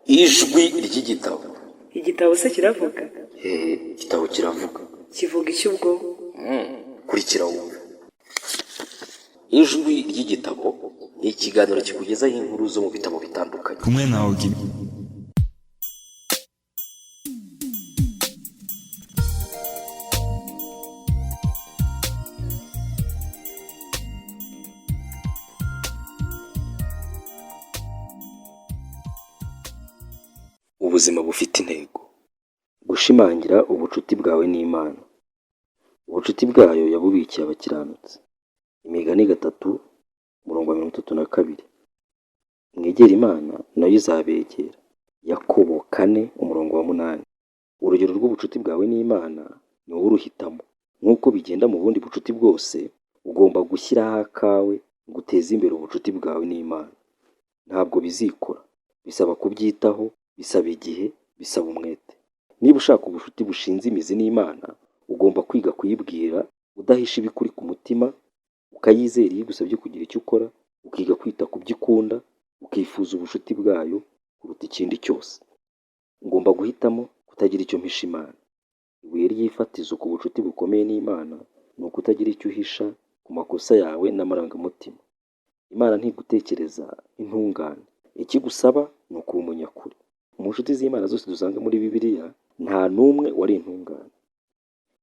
ijwi ry'igitabo. Igitabo se kiravuga? Igitabo kiravuga. Kivuga iki ubwo? Kurikira wumve. Ijwi ry'igitabo ni ikiganiro kikugezaho inkuru zo mu bitabo bitandukanye. Kumwe na Ogi. Ubuzima bufite intego. Gushimangira ubucuti bwawe n'Imana. Ubucuti bwayo yabubikiye abakiranutsi. Imigani 3:32. Mwegera Imana nayo izabegera. Yakobo 4:8. Urugero rw'ubucuti bwawe n'Imana ni wowe uruhitamo. Nk'uko bigenda mu bundi bucuti bwose, ugomba gushyiraho akawe ngo uteze imbere ubucuti bwawe n'Imana. Ntabwo bizikora. Bisaba kubyitaho, bisaba igihe, bisaba umwete. Niba ushaka ubucuti bushinze imizi n'Imana, ugomba kwiga kuyibwira udahisha ibikuri ku mutima, ukayizera iyo igusabye kugira icyo ukora, ukiga kwita ku byo ukunda, ukifuza ubucuti bwayo kuruta ikindi cyose. Ngomba guhitamo kutagira icyo mpisha Imana. Ibuye ry'ifatizo ku bucuti bukomeye n'Imana ni ukutagira icyo uhisha ku makosa yawe n'amarangamutima. Imana ntigutekereza intungane. Ikigusaba ni ukuba umunyakuri. Mu nshuti z'Imana zose dusanga muri Bibiliya, nta n'umwe wari intungane.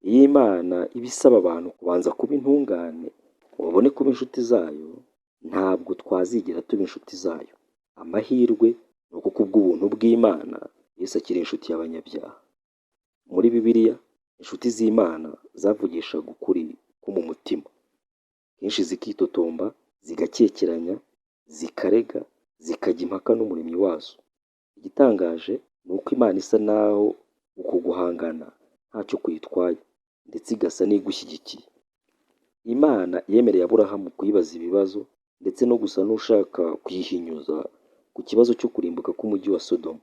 Iyo Imana iba isaba abantu kubanza kuba intungane ngo babone kuba inshuti zayo, ntabwo twazigera tuba inshuti zayo. Amahirwe ni uko kubw'ubuntu bw'Imana Yesu akiri inshuti y'abanyabyaha. Muri Bibiliya, inshuti z'Imana zavugishaga ukuri ko mu mutima. Kenshi zikitotomba, zigakekeranya, zikarega, zikajya impaka n'umuremyi wazo. Igitangaje ni uko Imana isa naho uko guhangana ntacyo kuyitwaye, ndetse igasa n'igushyigikiye. Imana yemereye Aburahamu kuyibaza ibibazo, ndetse no gusa n'ushaka kuyihinyuza ku kibazo cyo kurimbuka k'umujyi wa Sodomu.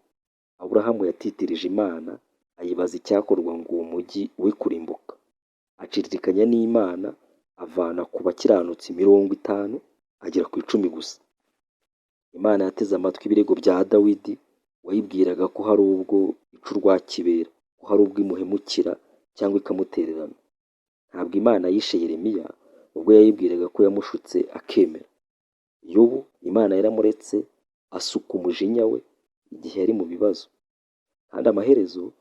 Aburahamu yatitirije Imana, ayibaza icyakorwa ngo uwo mujyi we kurimbuka. Aciririkanya n'Imana, avana ku bakiranutsi 50 agera ku 10 gusa. Imana yateze amatwi ibirego bya Dawidi, wayibwiraga ko hari ubwo ica urwa kibera, ko hari ubwo imuhemukira cyangwa ikamutererana. Ntabwo Imana yishe Yeremiya ubwo yayibwiraga ko yamushutse akemera. Yobu, Imana yaramuretse asuka umujinya we igihe yari mu bibazo. Kandi amaherezo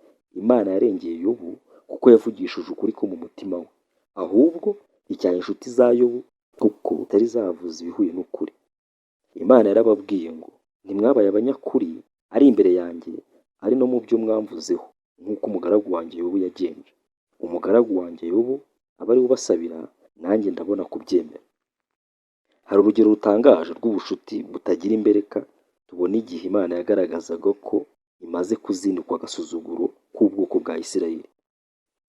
Imana yarengeye Yobu kuko yavugishije ukuri ko mu mutima we. Ahubwo icyaha inshuti za Yobu kuko zitari zavuze ibihuye n'ukuri. Imana yarababwiye ngo ntimwabaye abanyakuri ari imbere yanjye, ari no mu byo mwamvuzeho, nk'uko umugaragu wanjye Yobu yagenje. Umugaragu wanjye Yobu aba ari ubasabira, nanjye ndabona kubyemera. Hari urugero rutangaje rw'ubucuti butagira imbereka tubona igihe Imana yagaragazaga ko imaze kuzinukwa agasuzuguro k'ubwoko bwa Isirayeli.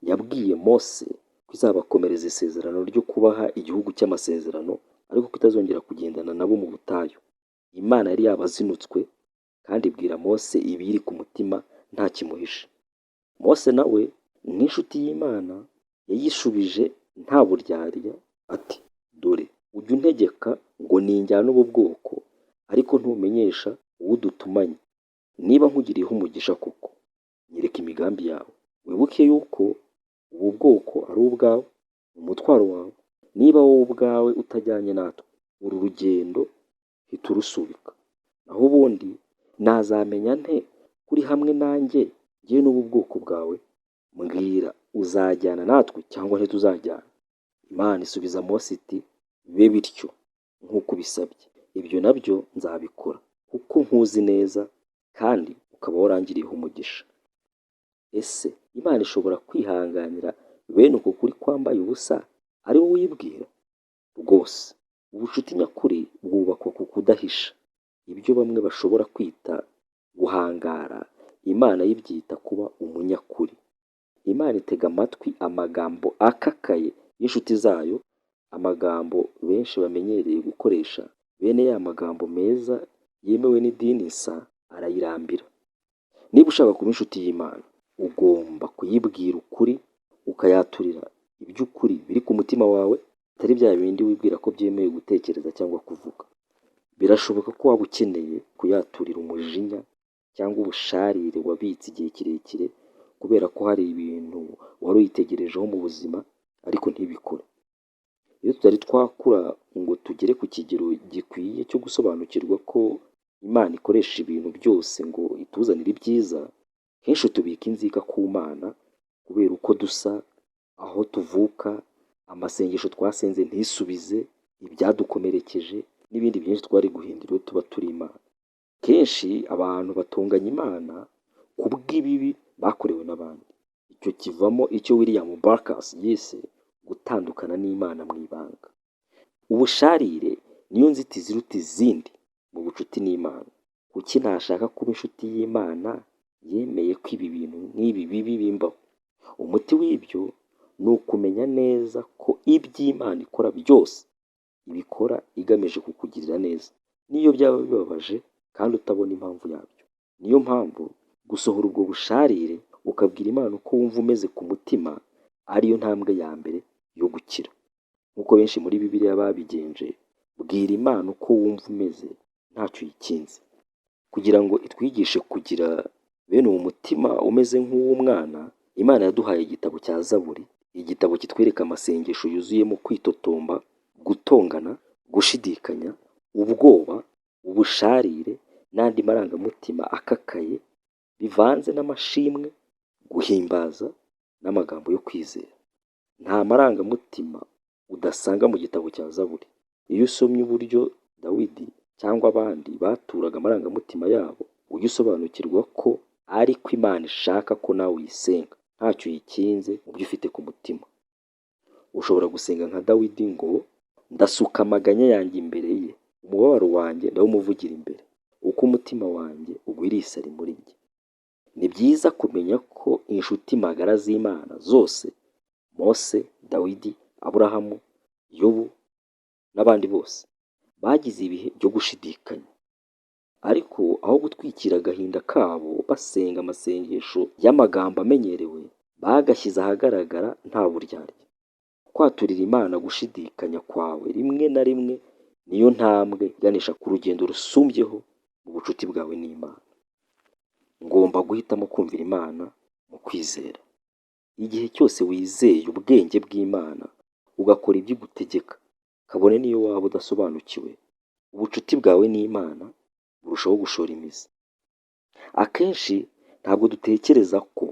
Yabwiye Mose ko izabakomereza isezerano ryo kubaha igihugu cy'amasezerano, ariko ko itazongera kugendana nabo mu butayu. Imana yari yabazinutswe kandi ibwira Mose ibiri ku mutima nta kimuhisha. Mose nawe nk'inshuti y'Imana yayishubije nta buryarya ati, dore ujya untegeka ngo ninjyane ubu bwoko, ariko ntumenyesha uwo dutumanye. Niba nkugiriyeho umugisha koko, nyereka imigambi yawe. Wibuke yuko ubu bwoko ari ubwawe, umutwaro wawe. Niba wowe ubwawe utajyanye natwe, uru rugendo hita urusubika. Naho ubundi nazamenya nte kuri hamwe nanjye njyewe n'ubu bwoko bwawe? Mbwira, uzajyana natwe cyangwa ntituzajyana? Imana isubiza Mose iti, bibe bityo nk'uko ubisabye. Ibyo nabyo nzabikora, kuko nkuzi neza kandi ukaba warangiriyeho umugisha. Ese Imana ishobora kwihanganira bene uko kuri kwambaye ubusa ari wowe uyibwira? Rwose ubucuti nyakuri bwubakwa ku kudahisha. Ibyo bamwe bashobora kwita guhangara, Imana yibyita kuba umunyakuri. Imana itega amatwi amagambo akakaye y'inshuti zayo, amagambo benshi bamenyereye gukoresha. Bene ya magambo meza yemewe n'idini isa arayirambira. Niba ushaka kuba inshuti y'Imana, ugomba kuyibwira ukuri, ukayaturira iby'ukuri biri ku mutima wawe, atari bya bindi wibwira ko byemeye gutekereza cyangwa kuvuga. Birashoboka ko waba ukeneye kuyaturira umujinya cyangwa ubusharire wabitse igihe kirekire kubera ko hari ibintu wari uyitegerejeho mu buzima ariko ntibikore. Iyo tutari twakura ngo tugere ku kigero gikwiye cyo gusobanukirwa ko Imana ikoresha ibintu byose ngo ituzanire ibyiza, kenshi tubika inzika ku Mana kubera uko dusa, aho tuvuka, amasengesho twasenze ntisubize, ibyadukomerekeje n'ibindi byinshi twari guhindura iyo tuba turi Imana. Kenshi abantu batonganya Imana ku bw'ibibi bakorewe n'abandi. Icyo kivamo icyo William Barcus yise gutandukana n'Imana mu ibanga. Ubusharire niyo nzitizi iruta izindi mu bucuti n'Imana. Kuki ntashaka kuba inshuti y'Imana yemeye ko ibi bintu nk'ibi bibi bimbaho? Umuti w'ibyo ni ukumenya neza ko iby'Imana ikora byose ibikora igamije kukugirira neza, n'iyo byaba bibabaje kandi utabona impamvu yabyo. Niyo mpamvu gusohora ubwo busharire ukabwira Imana uko wumva umeze ku mutima ariyo ntambwe ya mbere yo gukira. Nk'uko benshi muri Bibiliya babigenje, bwira Imana uko wumva umeze ntacyo uyikinze, kugira ngo itwigishe kugira bene uwo mutima umeze nk'uw'umwana. Imana yaduhaye igitabo cya Zaburi, igitabo kitwereka amasengesho yuzuyemo kwitotomba, gutongana, gushidikanya, ubwoba, ubusharire n'andi marangamutima akakaye bivanze n'amashimwe, guhimbaza n'amagambo yo kwizera. Nta marangamutima udasanga mu gitabo cya Zaburi. Iyo usomye uburyo Dawidi cyangwa abandi baturaga amarangamutima yabo, ujya usobanukirwa ko ariko Imana ishaka ko nawe uyisenga ntacyo uyikinze mu byo ufite ku mutima. Ushobora gusenga nka Dawidi ngo ndasuka amaganya yanjye imbere ye, umubabaro wanjye ndawumuvugira imbere, uko umutima wanjye ugwiriye isari muri njye. Ni byiza kumenya ko inshuti magara z'Imana zose, Mose, Dawidi, Aburahamu, Yobu n'abandi bose, bagize ibihe byo gushidikanya, ariko aho gutwikira agahinda kabo basenga amasengesho y'amagambo amenyerewe, bagashyize ahagaragara nta buryarya. Kwaturira Imana gushidikanya kwawe rimwe na rimwe niyo ntambwe iganisha ku rugendo rusumbyeho mu bucuti bwawe n'Imana. Ngomba guhitamo kumvira Imana mu kwizera. Igihe cyose wizeye ubwenge bw'Imana ugakora ibyo igutegeka, kabone n'iyo waba udasobanukiwe, ubucuti bwawe n'Imana burushaho gushora imizi. Akenshi ntabwo dutekereza ko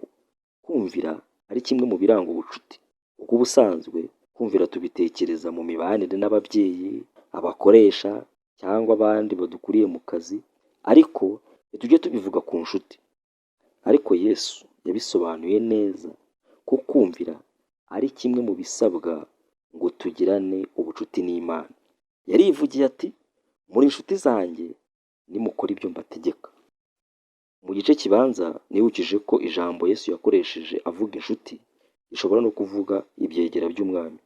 kumvira ari kimwe mu biranga ubucuti, kuko ubusanzwe kumvira tubitekereza mu mibanire n'ababyeyi, abakoresha cyangwa abandi badukuriye mu kazi, ariko ntitujye tubivuga ku nshuti. Ariko Yesu yabisobanuye neza ko kumvira ari kimwe mu bisabwa ngo tugirane ubucuti n'Imana. Yarivugiye ati, muri inshuti zanjye nimukora ibyo mbategeka. Mu gice kibanza nibukije ko ijambo Yesu yakoresheje avuga inshuti rishobora no kuvuga ibyegera by'umwami.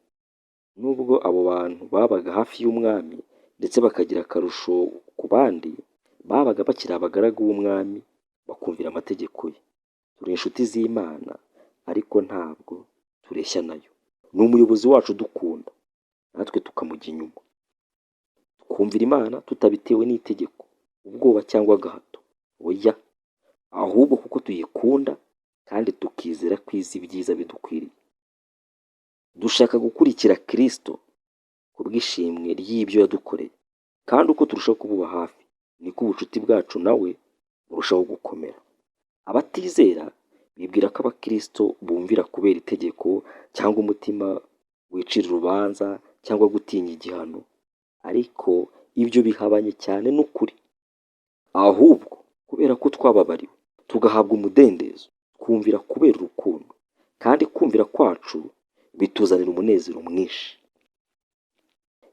Nubwo abo bantu babaga hafi y'umwami ndetse bakagira akarusho ku bandi, babaga bakiri abagaragu b'umwami bakumvira amategeko ye. Turi inshuti z'Imana ariko ntabwo tureshya nayo. Ni umuyobozi wacu dukunda, natwe tukamujya inyuma. Twumvira Imana tutabitewe n'itegeko, ubwoba cyangwa agahato, oya, ahubwo kuko tuyikunda kandi tukizera ko izi ibyiza bidukwiriye. Dushaka gukurikira Kristo ku bw'ishimwe ry'ibyo yadukoreye, kandi uko turushaho kumuba hafi niko ubucuti bwacu nawe burushaho gukomera. Abatizera bibwira ko abakristo bumvira kubera itegeko cyangwa umutima wicira urubanza cyangwa gutinya igihano, ariko ibyo bihabanye cyane n'ukuri. Ahubwo kubera ko twababariwe tugahabwa umudendezo, twumvira kubera urukundo, kandi kumvira kwacu bituzanira umunezero mwinshi.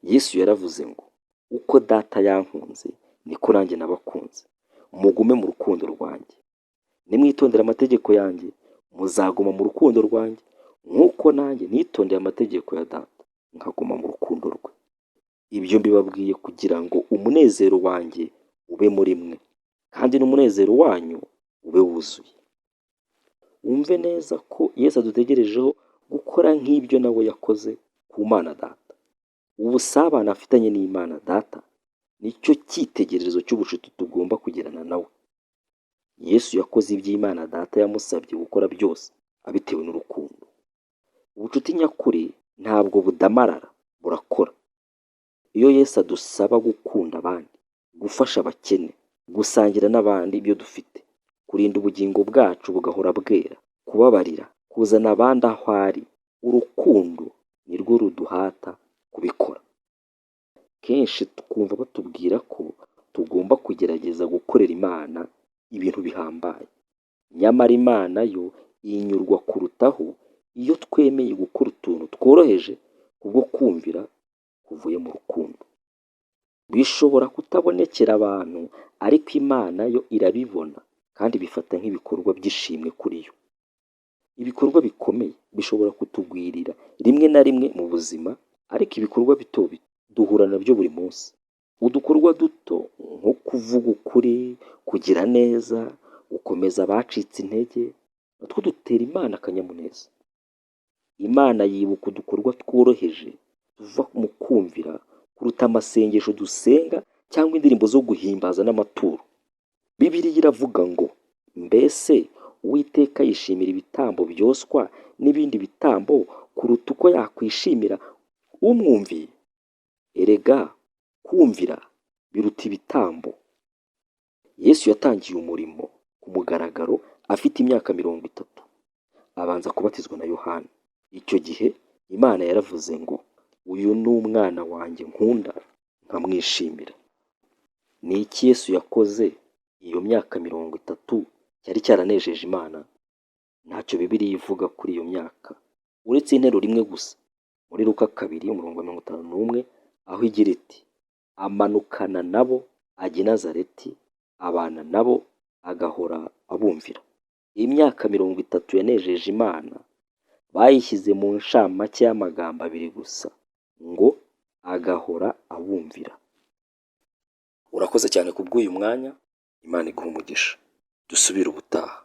Yesu yaravuze ngo, uko data yankunze niko nanjye nabakunze, mugume mu rukundo rwanjye. Nimwitondera amategeko yanjye muzaguma mu rukundo rwanjye, nk'uko nanjye nitondeye amategeko ya data nkaguma mu rukundo rwe. Ibyo mbibabwiye kugira ngo umunezero wanjye ube muri mwe, kandi n'umunezero wanyu ube wuzuye. Wumve neza ko Yesu adutegerejeho gukora nk'ibyo nawe yakoze ku Mana Data. Ubusabane afitanye n'Imana Data nicyo cyitegererezo cy'ubucuti tugomba kugirana nawe. Yesu yakoze iby'Imana Data yamusabye gukora byose abitewe n'urukundo. Ubucuti nyakuri ntabwo budamarara, burakora. Iyo Yesu adusaba gukunda abandi, gufasha abakene, gusangira n'abandi ibyo dufite, kurinda ubugingo bwacu bugahora bwera, kubabarira, kuzana abandi aho ari, urukundo ni rwo ruduhata kubikora. Kenshi twumva batubwira ko tugomba kugerageza gukorera Imana ibintu bihambaye. Nyamara Imana yo inyurwa kurutaho iyo twemeye gukora utuntu tworoheje kubwo kumvira kuvuye mu rukundo. Bishobora kutabonekera abantu, ariko Imana yo irabibona kandi bifata nk'ibikorwa by'ishimwe kuri yo. Ibikorwa bikomeye bishobora kutugwirira rimwe na rimwe mu buzima, ariko ibikorwa bito duhura nabyo buri munsi. Udukorwa duto nko kuvuga ukuri, kugira neza, gukomeza abacitse intege, natwo dutera Imana akanyamuneza. Imana yibuka udukorwa tworoheje tuva mu kumvira kuruta amasengesho dusenga cyangwa indirimbo zo guhimbaza n'amaturo. Bibiliya iravuga ngo, mbese Uwiteka yishimira ibitambo byoswa n'ibindi bitambo kuruta uko yakwishimira umwumviye? Erega kumvira biruta ibitambo. Yesu yatangiye umurimo ku mugaragaro afite imyaka 30, abanza kubatizwa na Yohana. Icyo gihe Imana yaravuze ngo, uyu ni umwana wanjye nkunda nkamwishimira. Ni iki Yesu yakoze iyo myaka 30 cyari cyaranejeje Imana? Ntacyo Bibiliya ivuga kuri iyo myaka, uretse interuro rimwe gusa muri Luka 2:51, aho igira iti, amanukana nabo ajya i Nazareti, abana nabo agahora abumvira. Iyi myaka 30 yanejeje Imana bayishyize mu nshamake y'amagambo 2 gusa, ngo agahora abumvira. Urakoze cyane kubw'uyu mwanya, Imana iguha umugisha. Dusubire ubutaha.